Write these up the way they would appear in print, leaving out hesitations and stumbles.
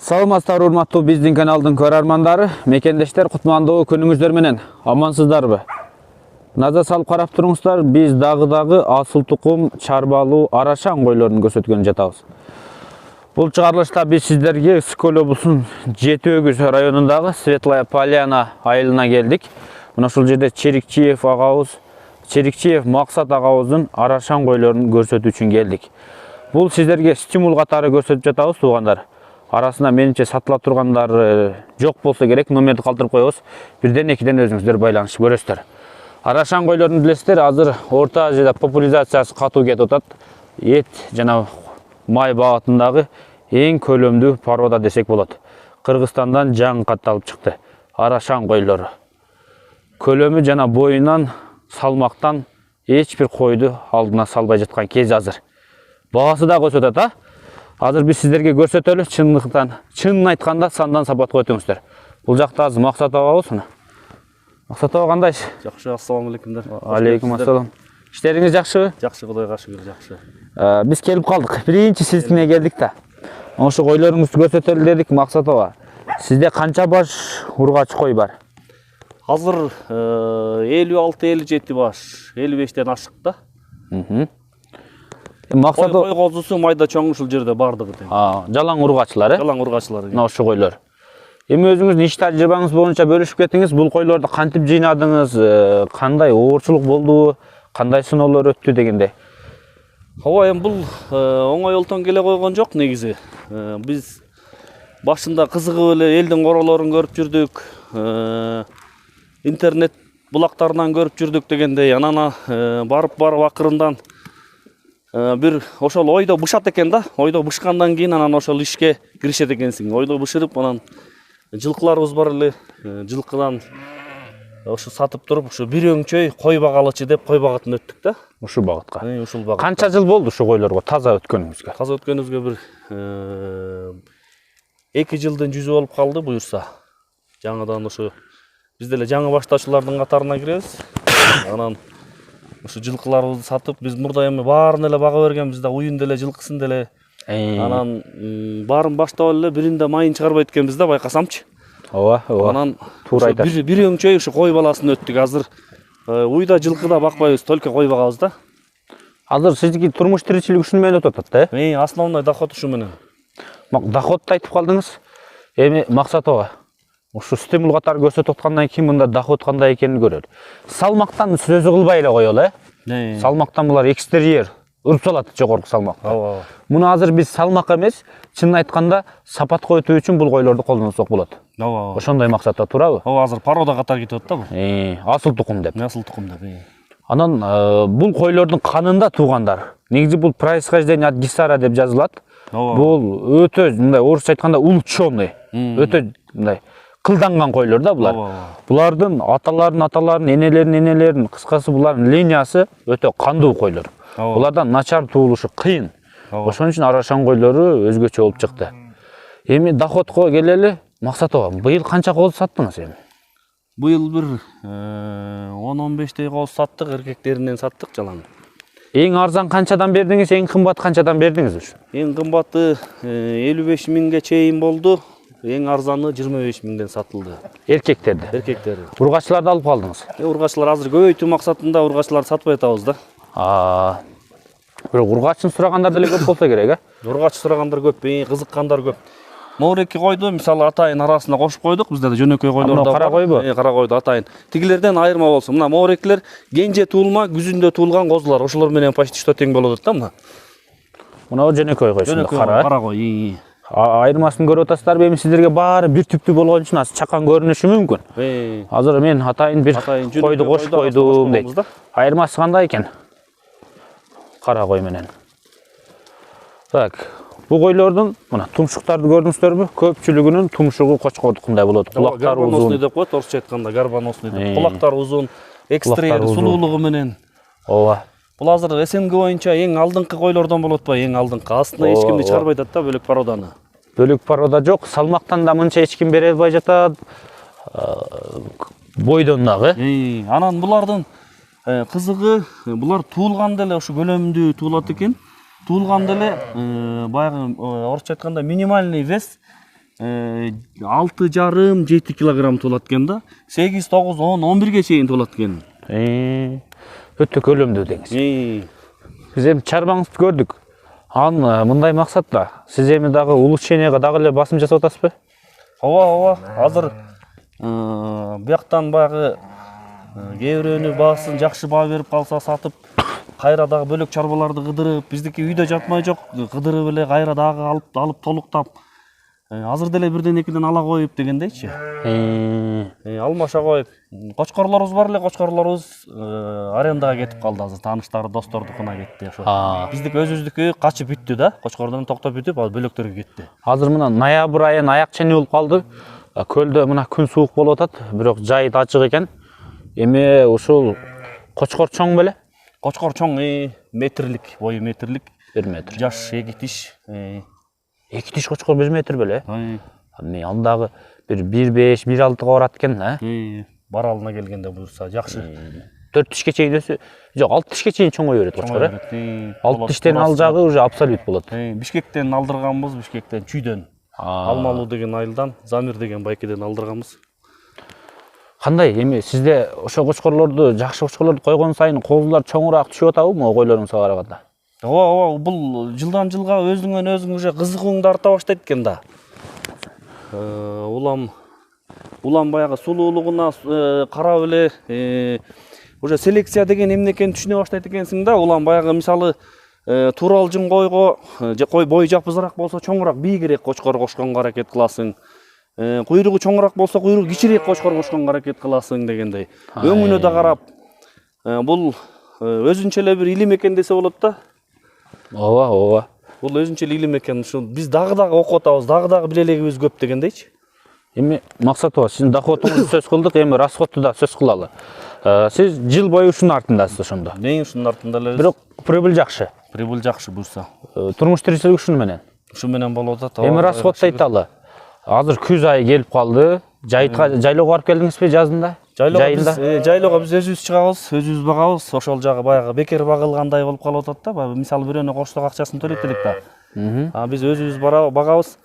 Саламатсыздар урматтуу биздин каналдын көрөрмандары, мекендештер, кутмандуу күнүңүздөр менен амансыздарбы? Назар салып карап туруңуздар, биз дагы асыл тукум чарбалуу арашан койлорун көрсөткөн жатабыз. Бул чыгарылышта биз сиздерге Скөл облусунун Жети Өгүз районундагы Светлая Поляна айылына келдик. Мына ушул жерде Черикчиев Максат агабыздын арашан койлорун көрсөтүү үчүн келдик. Бул сиздерге стимул катары көрсөтүп жатабыз, туугандар. Арасында менимче сатыла тургандар жок болсо керек, номерди калтырып коебуз. Бирден экиден өзүңүздөр байланышып көрөсүздөр. Арашан койлорун билесиздер, азыр Орто Азияда популяризациясы катуу кетип атат. Эт жана май багытындагы эң көлөмдүү порода десек болот. Кыргызстандан жаңы катталып чыкты. Арашан койлору. Көлөмү жана боюнан, салмактан эч бир койду алдына салбай жаткан кез азыр. Багасы да көрсөтөт, а? Азыр биз сиздерге көрсөтөлү, чынын айтканда сандан сапатка өтүңүздөр. Бул жакта азыр Максат агабыз. Максат ага кандайсыз? Жакшы, ассаламу алейкумдар. Алейкум ассалам. Иштериңиз жакшыбы? Жакшы, Кудайга шүгүр, жакшы. Биз келип калдык. Биринчи сиздине келдик да. Ошо койлоруңузду көрсөтөлү дедик, Максат ага. Сизде канча баш ургач кой бар? Азыр 56-57 баш, 55тен ашык да. Максат Кой козусу майда чоң ушул жерде бардыгы тең. Жалаң ургачылар, Жалаң ургачылар. Мына ошо койлор. Эми өзүңүздүн иш тажрыйбаңыз боюнча бөлүшүп кетиңиз. Бул койлорду кантип жыйнадыңыз? Кандай оорчулук болду? Кандай сыноолор өттү дегендей? Ооба, эми бул оңой олтон келе койгон жок негизи. Биз башында кызыгып эле элдин королорун көрүп жүрдүк. Интернет булактарынан көрүп жүрдүк дегендей. Анан барып акырындан бир ошол ойдо бышат экен да. Ойдо бышкандан кийин анан ошол ишке киришет экенсиң. Ойдо бышырып, анан жылкыларыбыз бар эле. Жылкыдан ошо сатып туруп, ошо бир өңчөй кой багалычы деп кой багытын өттүк да. Ушул багытка. Ушул багытка. Канча жыл болду ушу койлорго таза өткөнүңүзгө? Таза өткөнүбүзгө бир 2 жылдын жүзү болуп калды буюрса. Жаңыдан ошо биз деле жаңы баштаачылардын катарына киребиз. Анан ошо жылкыларыбызды сатып, биз мурда эми баарын эле бага бергенбиз да, уюн деле, жылкысын деле. Анан баарын баштап эле биринде майын чыгарбайт экенбиз да, байкасамчы. Ооба. Анан туура айтасыз. бир өңчөй ушу кой баласын өттүк. Азыр уйда жылкыда бакпайбыз, только кой багабыз да. Азыр сиздики турмуш тиричилик ушуну менен өтүп атат да? Основной доход ушу менен. Доходду айтып калдыңыз. Эми Максат ага, ушу стимул катары көрсөтүп аткандан кийин мында доход кандай экенин көрөр. Салмактан сөзү кылбай эле коелу, Салмактан булар экстерьер уруп салат жогорку салмакта. Ооба. Муну азыр биз салмак эмес, чынын айтканда сапатка өтүү үчүн бул койлорду колдонсок болот. Ооба. Ошондой максатта туурабы? Ооба, азыр порода катары кетип атат да бул. Асыл тукум деп. Асыл тукум деп. Анан бул койлордун канында туугандар. Негизи бул происхождение от Гисара деп жазылат. Бул өтө мындай орусча айтканда улчоный. Өтө мындай кылданган койлор да булар. Булардын аталарын, энелерин, кыскасы булардын линиясы өтө кандуу койлор. Булардан начар туулушу кыйын. Ошон үчүн арашан койлору өзгөчө болуп чыкты. Эми доходко келели, Максат ага, быйыл канча коз саттыңыз эми? Быйыл бир 10-15 коз саттык, эркектеринен саттык жалаң. Эң арзан канчадан бердиңиз, эң кымбат канчадан бердиңиз? Эң кымбаты 55 миңге чейин болду. Эң арзаны 25 миңден сатылды. Эркектерди. Ургачыларды алып калдыңыз? Ургачылар азыр көбөйтүү максатында ургачыларды сатпай атабыз да. Бирок ургачын сурагандар деле көп болсо керек, Ургач сурагандар көп, кызыккандар көп. Могуреки койду, мисалы атайын арасына кошуп койдук, бизде да жөнөкөй койлор да бар. Кара койбу? Кара койду атайын. Тигилерден айырма болсун. Мына могурекилер кенже туулма, күзүндө туулган козулар. Ошолор менен почти что тең болот да мына. Мына жөнөкөй койсун, кара кой. Айырмасын көрүп атасыздарбы? Эми сиздерге баары бир түптүү болгон үчүн аз чакан көрүнүшү мүмкүн. Азыр мен атайын бир койду кошуп койдум дейт. Айырмасы кандай экен? Кара кой менен. Так, бул койлордун мына тумшуктарды көрдүңүздөрбү? Көпчүлүгүнүн тумшугу кочкордукундай болот. Кулактары узун деп коет, орусча айтканда гарбоносный деп. Кулактары узун, экстерьер сулуулугу менен. Ооба. Бул азыр СНГ боюнча эң алдыңкы койлордон болот ба? Эң алдыңкы. Астына эч кимди чыгарбай атат да, бөлөк породаны. Бөлөк порода жок, салмактан да мынча эч ким бере албай жатат. Бойдон дагы. Анан булардын кызыгы, булар туулганда эле ошо көлөмдүү туулат экен. Туулганда эле баягы орусча айтканда минимальный вес 6,5-7 килограмм толот экен да. 8, 9, 10, 11ге чейин толот экен. Өтө көлөмдүү деңиз. Биз эми чарбаңызды көрдүк. Анын мындай максатта сиз эми дагы улучшенияга дагы эле басым жасап атасызбы? Ооба. Азыр бияктан баягы кээ бирөөнү баасын жакшы баа берип калса сатып, кайра дагы бөлөк чарбаларды кыдырып, биздики үйдө жатмай жок, кыдырып эле кайра дагы алып толуктап, азыр деле бирден экиден ала коюп дегендейчи. Алмаша коюп. Кочкорлорубуз бар эле, кочкорлорубуз арендага кетип калды азыр. Тааныштары, достордукуна кетти ошо. Биздики өзүбүздүкү качып бүттү да. Кочкордон токтоп бүтүп, ал бөлөктөргө кетти. Азыр мына ноябрь айынын аяк чени болуп калды. Көлдө мына күн суук болуп атат, бирок жай да ачык экен. Эми ушул кочкор чоң беле? Кочкор чоң, метрлик, бою метрлик. 1 метр. Жаш 2 тиш. 2 тиш кочкор 1 метр беле? Мен андагы бир 1,5, 1,6 барат экен, Баралына келгенде буюрса жакшы. 4 тишке чейин өсө, жок 6 тишке чейин чоңой берет кочкор, 6 тиштен ал жагы уже абсолют болот. Бишкектен алдырганбыз, Бишкектен чүйдөн. Алмалуу деген айылдан, Замир деген байкеден алдырганбыз. Кандай эми сизде ошо кочкорлорду, жакшы кочкорлорду койгон сайын козулар чоңураак түшүп атабы ойгойлоруңузга караганда? Ооба, бул жылдан жылга өзүңөн өзүң уже кызыгууңду арта баштайт экен да. Улам баягы сулуулугуна карап эле уже селекция деген эмне экенин түшүнө баштайт экенсиң да. Улам баягы мисалы тууралжың койго, кой бою жапызыраак болсо чоңураак бийигирээк кочкор кошконго аракет кыласың. Куйругу чоңураак болсо куйругу кичирээк кочкор кошконго аракет кыласың дегендей. Өңүнө да карап, бул өзүнчө эле бир илим экен десе болот да. Ооба. Бул өзүнчө эле илим экен. Ушул биз дагы окуп атабыз, дагы биле элегибиз көп дегендейчи. Эми максатыбыз сиздин доходуңузду сөз кылдык, эми расходду да сөз кылалы. Сиз жыл бою ушунун артындасыз ошондо. Ушунун артында эле. Бирок прибыль жакшы. Прибыль жакшы буюрса. Турмуш тиричилик ушуну менен. Ушу менен болуп атат. Эми расходду айталы. Азыр күз айы келип калды. Жайлоого барып келдиңизби жазында? Жайлоого биз өзүбүз чыгабыз, өзүбүз багабыз. Ошол жагы баягы бекер багылгандай болуп калып атат да. Мисалы бирөөнө кошток акчасын төлөйт элек да. Биз өзүбүз багабыз.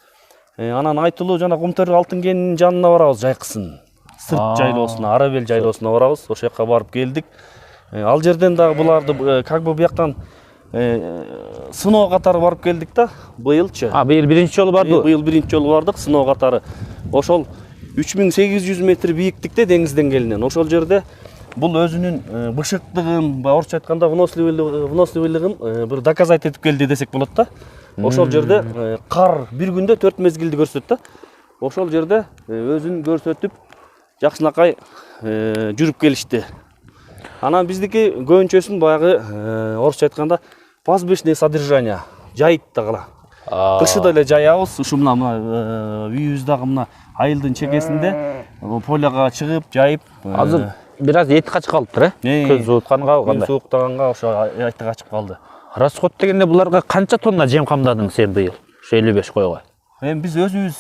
Анан Айтылуу жана Кумтөр алтын кенинин жанына барабыз, жайкысын. Сырт жайлоосуна, Арабел жайлоосуна барабыз. Ошол жака барып келдик. Ал жерден дагы буларды как бы бияктан сыноо катары барып келдик да, быйылчы. Быйыл биринчи жолу бардыбы? Быйыл биринчи жолу бардык, сыноо катары. Ошол 3800 метр бийиктикте деңиз деңгээлинен. Ошол жерде бул өзүнүн бышыктыгын, орусча айтканда выносливыйлыгын бир доказать этип келди десек болот да. Ошол жерде кар бир күндө 4 мезгилди көрсөтөт да. Ошол жерде өзүн көрсөтүп жакшынакай жүрүп келишти. Анан биздики көбүнчөсүн баягы орусча айтканда пастбищное содержание, жайыт дагы. Кышыда эле жаябыз, ушу мына үйүбүз дагы мына айылдын чекесинде поляга чыгып, жайып. Азыр бир аз эти качып калыптыр, Көз суутканга кандай? Көз сууктаганга ошо эти качып калды. Расход дегенде буларга канча тонна жем камдадың сен быйыл? Ошо 55 койго. Эми биз өзүбүз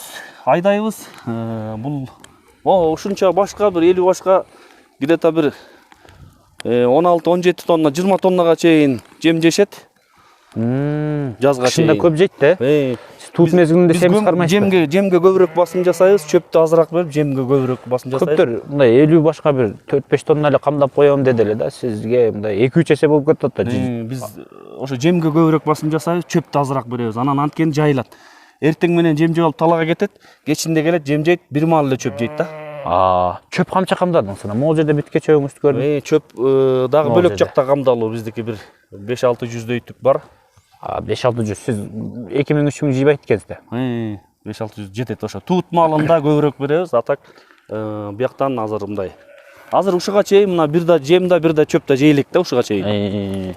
айдайбыз. Бул ушунча башка бир 50 башка где-то бир 16-17 тонна, 20 тоннага чейин жем жешет. Жазга чейин. Кышында көп жейт да? Туут мезгилинде семиз кармайсызбы? Жемге көбүрөөк басым жасайбыз, чөптү азыраак берип, жемге көбүрөөк басым жасайбыз. Көптөр мындай 50 башка бир 4-5 тонна эле камдап коём деди эле да. Сизге мындай 2-3 эсе болуп кетип атат да. Биз ошо жемге көбүрөөк басым жасайбыз, чөптү азыраак беребиз. Анан анткени жайылат. Эртең менен жем жеп алып талага кетет, кечинде келет, жем жейт, бир маал эле чөп жейт да. Чөп камча камдадың сана? Могул жерде битке чөбүңүздү көрдүм. Чөп дагы бөлөк жакта камдалуу, биздики бир 5-600дөй түп бар. 5-600, сиз 2000-3000 жыйбайт экенсиз да. 5-600 жетет ошо. Туут маалында көбүрөөк беребиз, атак бияктан азыр мындай. Азыр ушуга чейин мына бир да жем да, бир да чөп да жейлик да ушуга чейин.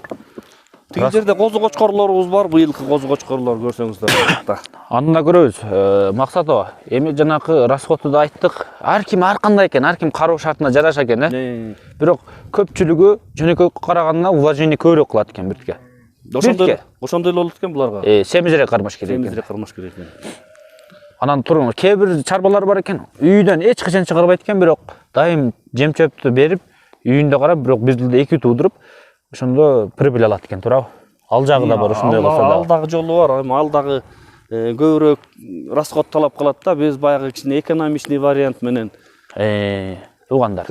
Тиги жерде козу кочкорлорубуз бар, быйылкы козу кочкорлор көрсөңүздөр. Аны да көрөбүз. Максатова, эми жанакы расходду да айттык. Ар ким ар кандай экен, ар ким кароо шартына жараша экен, Бирок көпчүлүгү жөнөкөй караганына вложение көбүрөөк кылат экен биртке. Ошондой эле болот экен буларга. Семизирээк кармаш керек экен. Семизирээк кармаш керек экен. Анан туруңуз, кээ бир чарбалар бар экен. Үйдөн эч качан чыгарбайт экен, бирок дайым жем чөптү берип, үйүндө карап, бирок бир жылда 2 туудуруп, ошондо прибыль алат экен, туурабы? Ал жагы да бар, ошондой болсо да. Ал дагы жолу бар, ал дагы көбүрөөк расход талап кылат да. Биз баягы кичине экономичный вариант менен. Туугандар.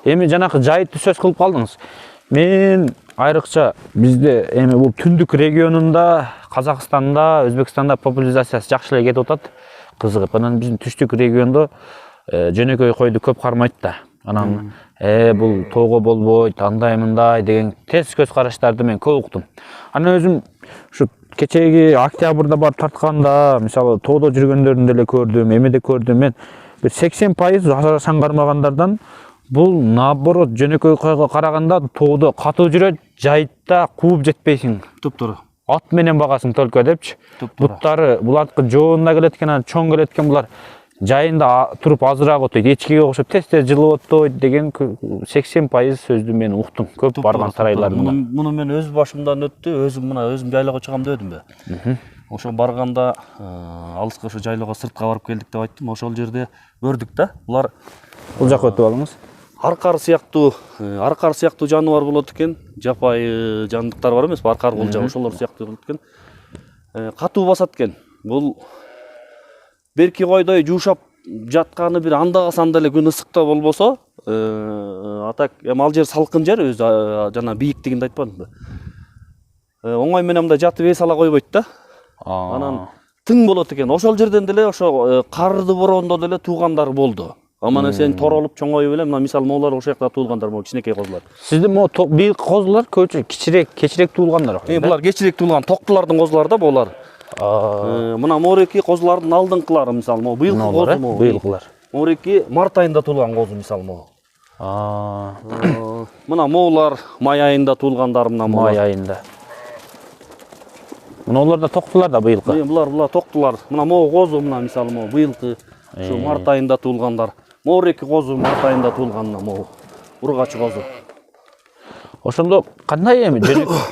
Эми жанакы жайытты сөз кылып калдыңыз. Мен айрыкча бизде эми бул түндүк регионунда, Казакстанда, Өзбекстанда популяризациясы жакшы эле кетип атат. Кызыгып, анан биздин түштүк региондо жөнөкөй койду көп кармайт да. Анан бул тоого болбойт, андай мындай деген терс көз караштарды мен көп уктум. Анан өзүм ушу кечеги октябрда барып тартканда, мисалы тоодо жүргөндөрдү деле көрдүм, эмеде көрдүм. Мен bir 80% сан кармагандардан бул наоборот жөнөкөй койго караганда тоодо катуу жүрөт, жайытта кууп жетпейсиң. Туптура. Ат менен багасың төлкө депчи. Буттары булардыкы жоонда келет экен, чоң келет экен, булар жайында туруп азыраак отойт, эчкиге окшоп тез-тез жылып отойт деген 80% сөздү мен уктум көп барган сарайларымда. Муну мен өз башымдан өттү, өзүм жайлоого чыгам дедим бе. Ошо барганда алыска ошо жайлоого сыртка барып келдик деп айттым. Ошол жерде көрдүк да. Булар Бул жака өтүп алыңыз. аркар сыяктуу жаныбар болот экен. Жапайы жандыктар бар эмеспи? Аркар кулжа ошолор сыяктуу болот экен. Катуу басат экен. Бул берки койдой жуушап жатканы бир анда-санда эле күн ысыкта болбосо, атак эми ал жер салкын жер, өзү жана бийиктигинде айтпадымбы? Оңой менен мындай жатып эс ала койбойт да. Анан тың болот экен. Ошол жерден деле ошо карды бороондо деле туугандар болду. Аман сен торолуп чоңоюп эле, мына мисалы моулар ошол жакта туулгандар, могу кичинекей козулар. Сиздин могу бийик козулар көбүнчө кечирээк туулгандар. Булар кечирээк туулган токтулардын козулары да булар. Мына мореки козулардын алдыңкылары, мисалы могу быйылкы козу могу. Быйылкылар. Мореки март айында туулган козу, мисалы могу. Мына моулар май айында туулгандар, мына май айында. Мына олар да токтулар да быйылкы. Булар токтулар. Мына могу козу, мына мисалы могу быйылкы ушу март айында туулгандар. Мореки козу март айында туулган, могу ургач козу. Ошондо кандай эми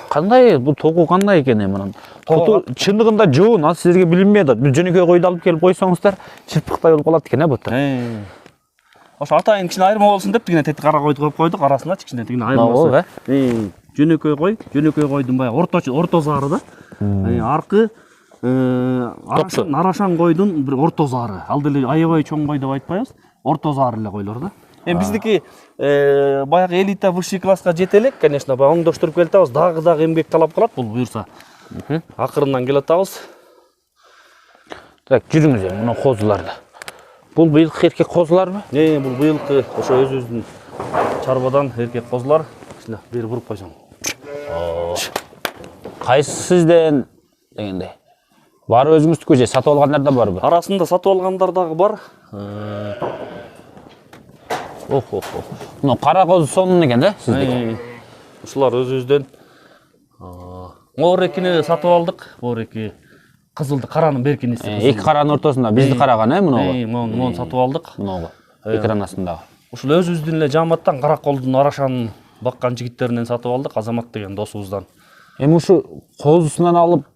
кандай бул тогу кандай экен эми анан? Чындыгында жоон ал силерге билинбей атат. Бир жөнөкөй койду алып келип койсоңуздар, чырпыктай болуп калат экен, буттар. Ошо атайын кичине айырма болсун деп тигине кара койду коюп койдук, арасына кичине тигине айырмасы. Жөнөкөй койдун баягы орто зары да. Аркы арашан койдун бир орто зары. Ал деле аябай чоң кой деп айтпайбыз, орто зары эле койлор да. Эми биздики баягы элита высший класска жете элек, конечно, баягы оңдоштуруп келатабыз, дагы эмгек талап кылат бул буюрса. Акырындан келатабыз. Так, жүрүңүз эми мына козуларда. Бул быйылкы эркек козуларбы? Бул быйылкы ошо өзүбүздүн чарбадан эркек козулар. Бери буруп койсоң. Кайсы сизден дегендей? Бар өзүңүздүкү же сатып алгандар да барбы? Арасында сатып алгандар дагы бар. Мына кара козу сонун экен да сиздики? Ушулар өзүбүздөн. Морекини сатып алдык. Мореки кызылды, каранын беркиниси. Эки каранын ортосунда бизди караган, муну. Муну сатып алдык. Муну экран астындагы. Ушул өзүбүздүн эле жамааттан Караколдун арашанын баккан жигиттеринен сатып алдык, Азамат деген досубуздан. Эми ушу козусунан алып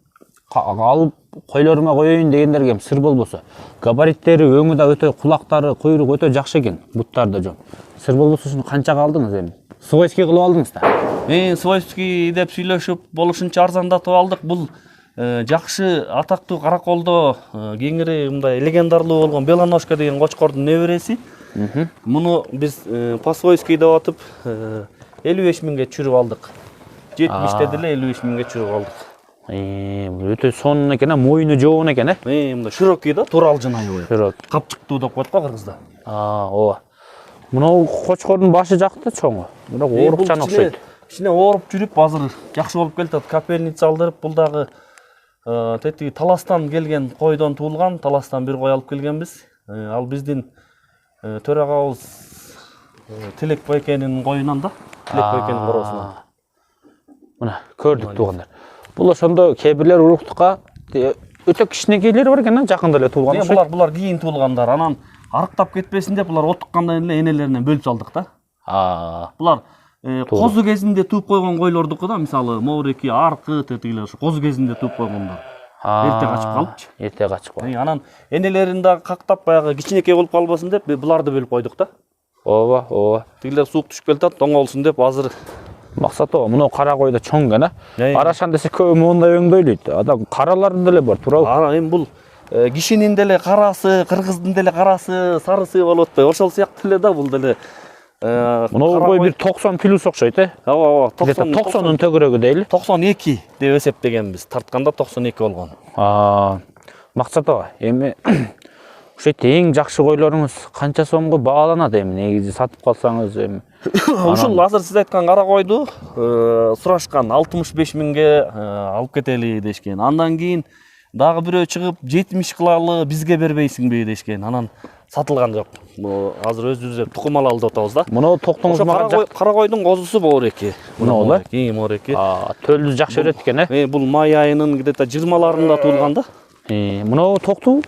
койлорума коеюн дегендерге сыр болбосо, габариттери, өңү да өтө, кулактары, куйругу өтө жакшы экен, буттары да жон. Сыр болбосо ушуну канчага алдыңыз эми? Свойский кылып алдыңыз да? Свойский деп сүйлөшүп болушунча арзандатып алдык. Бул жакшы атактуу Караколдо кеңири мындай легендарлуу болгон Белоножка деген кочкордун небереси. Муну биз по свойский деп атып 55 миңге чүрүп алдык. 70 деле 55 миңге чүрүп алдык. Өтө сонун экен, моюну жоон экен, мындай широкий да, туралжын аябай. Капчыктуу деп коет го кыргызда. Ооба. Мына кочкордун башы жакты чоңу. Бирок оорукчан окшойт. Кичине ооруп жүрүп азыр жакшы болуп келатат. Капельница алдырып, бул дагы тетиги Таластан келген койдон туулган. Таластан бир кой алып келгенбиз. Ал биздин төрагабыз Тилек байкенин коюнан да. Тилек байкенин короосунан. Мына көрдүк туугандар. Бул ошондо кээ бирлер уруктукка өтө кичинекейлери бар экен, жакында эле туулган. Булар кийин туулгандар. Анан арыктап кетпесин деп булар отуккандан эле энелеринен бөлүп салдык да. Булар козу кезинде тууп койгон койлордуку да, мисалы Мореки, Аркы, тетигилер ошо козу кезинде тууп койгондар. Эрте качып калыпчы. Эрте качып калып. Анан энелерин дагы кактап баягы кичинекей болуп калбасын деп буларды бөлүп койдук да. Ооба. Тигилер суук түшүп келатат, тоңолсун деп азыр Максат ого, мына кара койдо чоң гана. Эй. Арашан десе көбү мондай өңдөйлөйт. Адам караларын деле бар, туурабы? Эми бул кишинин деле карасы, кыргыздын деле карасы, сарысы болуп атпайбы? Ошол сыяктуу эле да бул деле. Мына кой бир 90 плюс окшойт, э? Ооба, 90-ын төгүрөгү дейли. 92 деп эсептегенбиз. Тартканда 92 болгон. Максат ого, эми ошойт эң жакшы койлоруңуз канча сомго бааланат эми негизи сатып калсаңыз эми? Ушул азыр сиз айткан кара койду сурашкан 65 миңге алып кетели дешкен. Андан кийин дагы бирөө чыгып 70 кылалы бизге бербейсиңби дешкен. Анан сатылган жок. Азыр өзүбүз тукум алалы деп атабыз да. Мына токтоңуз мага кара койдун козусу боореки. Мына моореки. Төлдү жакшы берет экен, э? Бул май айынын где-то 20-ларында туулган да. Мына токтуу?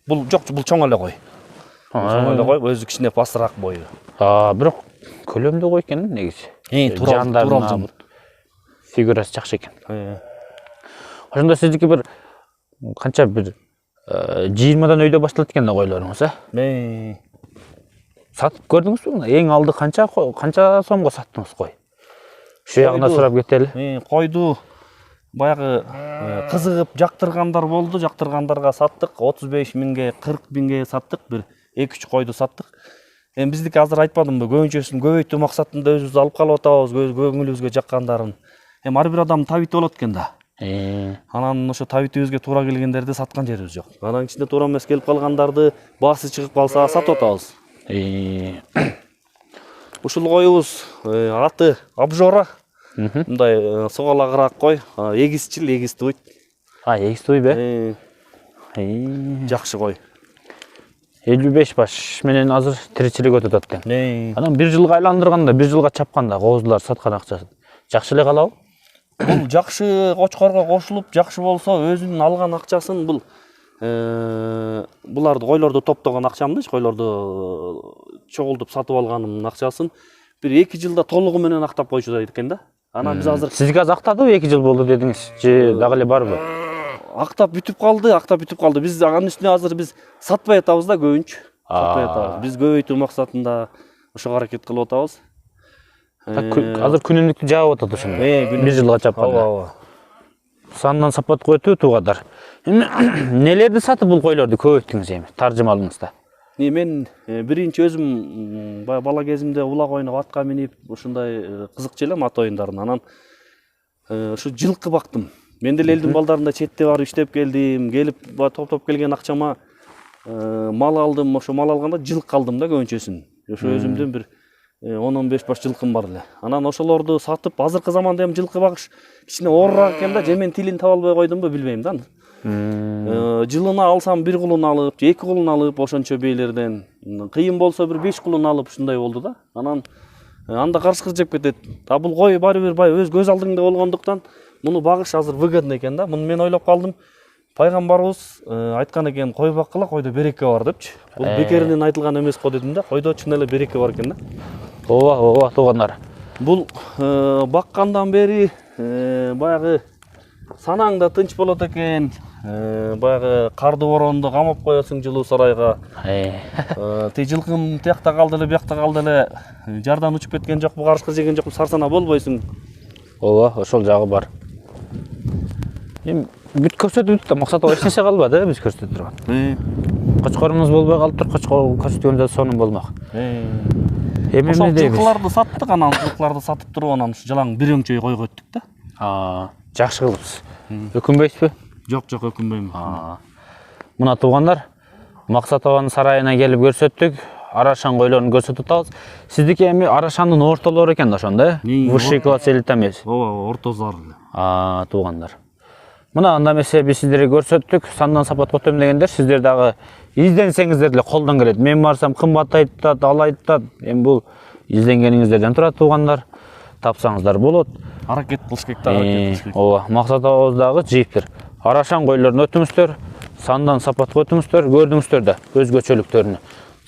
Бул жок, бул чоң эле кой. Чоң эле кой, өзү кичине пасыраак бою. Бирок көлөмдүү кой экен негизи. Тууралжын. Фигурасы жакшы экен. Ошондо сиздики бир канча бир 20дан өйдө башталат экен да койлоруңуз, э? Сатып көрдүңүзбү муну? Эң алды канча сомго саттыңыз кой? Шу ягына сурап кетели. Койду баягы кызыгып жактыргандар болду, жактыргандарга саттык, 35 миңге, 40 миңге саттык, бир 2-3 койду саттык. Эми биздики азыр айтпадымбы, көбүнчөсүн көбөйтүү максатында өзүбүз алып калып атабыз, көңүлүбүзгө жаккандарын. Эми ар бир адам табити болот экен да. Анан ошо табитибизге туура келгендерди саткан жерибиз жок. Анан кичине туура эмес келип калгандарды баасы чыгып калса сатып атабыз. Ушул коюбуз аты Обжора. Мындай соголагыраак кой, эгизчил, эгиз туйт. Эгиз туйбу? Жакшы кой. 55 баш менен азыр тиричилик өтүп атат экен. Анан 1 жылга айландырганда, 1 жылга чапканда козулар саткан акчасы жакшы эле калабы? Бул жакшы кочкорго кошулуп, жакшы болсо өзүнүн алган акчасын бул буларды койлорду топтогон акчамды, койлорду чогултуп сатып алганымдын акчасын бир 2 жылда толугу менен актап койчу экен да. Анан биз азыр сизге азыр актадыбы 2 жыл болду дедиңиз, же дагы эле барбы? Актап бүтүп калды. Биз анын үстүнө азыр биз сатпай атабыз да көбүнчө. Сатпай атабыз. Биз көбөйтүү максатында ошого аракет кылып атабыз. Азыр күнүмдүктү жаап атат ошондо. 1 жылга чапканда. Сандан сапат көтүү туугадар. Нелерди сатып бул койлорду көбөйттүңүз эми таржымалыңызда? Мен биринчи өзүм бала кезимде улак ойноп атка минип ушундай кызыкчу элем ат оюндарын. Анан ушу жылкы бактым. Мен деле элдин балдарында четте барып иштеп келдим. Келип топтоп келген акчама мал алдым. Ошо мал алганда жылкы алдым да көбүнчөсүн. Ошо өзүмдүн бир 10-15 баш жылкым бар эле. Анан ошолорду сатып, азыркы заманда эми жылкы багыш кичине оорураак экен да, же мен тилин таба албай койдумбу билбейм да. Жылына алсам 1 кулун алып, 2 кулун алып ошончо бейлерден, кыйын болсо бир 5 кулун алып ушундай болду да. Анан анда карышкыр жеп кетет. Бул кой баары бир өз көз алдыңда болгондуктан муну багыш азыр выгодно экен да. Муну мен ойлоп калдым. Пайгамбарыбыз айткан экен, кой баккыла, койдо береке бар депчи. Бул бекеринен айтылган эмес го дедим да. Койдо чын эле береке бар экен да. Ооба, туугандар. Бул баккандан бери баягы санаң да тынч болот экен. Баягы карды боронду камап коесуң жылуу сарайга. Ти жылкым тиякта калды эле, биякта калды эле. Жардан учуп кеткен жокпу, карышкыр жеген жокпу, сарсана болбойсуң. Ооба, ошол жагы бар. Эми бүт көрсөтүп да максат эч нерсе калбады, биз көрсөтүп турган. Кочкорубуз болбой калыптыр, кочкор көрсөткөндө сонун болмак. Эми эмне дейбиз? Жылкыларды саттык, анан жылкыларды сатып туруп, анан ушу жалаң бир өңчөй койго өттүк да. Жакшы кылыпсыз. Өкүнбөйсүзбү? Жок, өкүнбөйм. Мына туугандар, Максат аганын сарайына келип көрсөттүк. Арашан койлорун көрсөтүп атабыз. Сиздики эми Арашандын ортолору экен да ошондо, э? Высший класс элита эмес. Ооба, ортозар эле. Туугандар. Мына анда эмесе биз сиздерге көрсөттүк. Сандан сапатка өтөм дегендер, сиздер дагы изденсеңиздер деле колдон келет. Мен барсам кымбат айтат, ал айтат. Эми бул изденгениңиздерден турат туугандар. Тапсаңыздар болот. Аракет кылыш керек да, аракет кылыш керек. Ооба, Максат агабыз дагы жийиптир. Арашан койлорун өтүңүздөр, сандан сапатка өтүңүздөр, көрдүңүздөр да өзгөчөлүктөрүнү.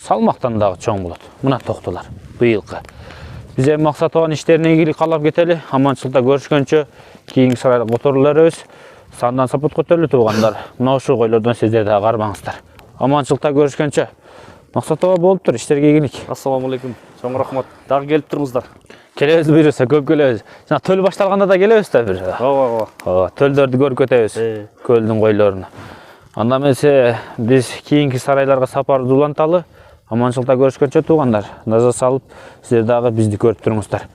Салмактан дагы чоң болот. Мына токтолар быйылкы. Биз эми Максат аганын иштерине ийгилик каалап кетели. Аманчылыкта көрүшкөнчө, кийинки сарайга которуларыбыз. Сандан сапатка өтөлү туугандар. Мына ушул койлордон сиздер дагы кармаңыздар. Аманчылыкта көрүшкөнчө. Максат ага болуптур, иштерге ийгилик. Ассаламу алейкум. Чоң рахмат. Дагы келип туруңуздар. Келебиз буюрса көп келебиз. Жана төл башталганда да келебиз да бир. ооба. Төлдөрдү көрүп кетебиз. Көлдүн койлорун. Анда эмесе биз кийинки сарайларга сапарды уланталы. Аманчылыкта көрүшкөнчө туугандар. Назар салып, силер дагы бизди көрүп туруңуздар.